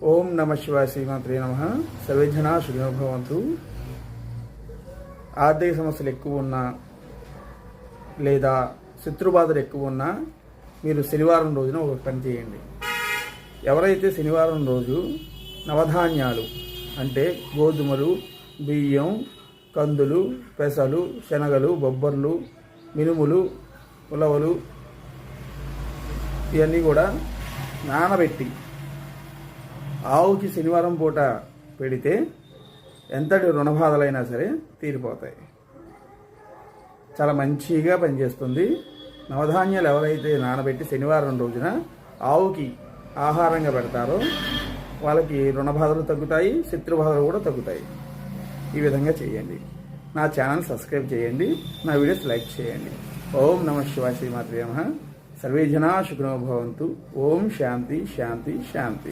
ఓం నమ శివాయ శ్రీమాత్రే నమః. సర్వే జనా సుఖినో భవంతు. ఆర్థిక సమస్యలు ఎక్కువ ఉన్నా లేదా శత్రుబాధలు ఎక్కువ ఉన్నా మీరు శనివారం రోజున ఒక పని చేయండి. ఎవరైతే శనివారం రోజు నవధాన్యాలు అంటే గోధుమలు, బియ్యం, కందులు, పెసలు, శనగలు, బొబ్బర్లు, మినుములు, ఉలవలు ఇవన్నీ కూడా నానబెట్టి ఆవుకి శనివారం పూట పెడితే ఎంతటి రుణబాధలైనా సరే తీరిపోతాయి. చాలా మంచిగా పనిచేస్తుంది. నవధాన్యాలు ఎవరైతే నానబెట్టి శనివారం రోజున ఆవుకి ఆహారంగా పెడతారో వాళ్ళకి రుణబాధలు తగ్గుతాయి, శత్రుబాధలు కూడా తగ్గుతాయి. ఈ విధంగా చేయండి. నా ఛానల్ సబ్స్క్రైబ్ చేయండి, నా వీడియోస్ లైక్ చేయండి. ఓం నమ శివాయ శ్రీమాత్రే నమః. సర్వే జనా సుఖినో భవంతు. ఓం శాంతి శాంతి శాంతి.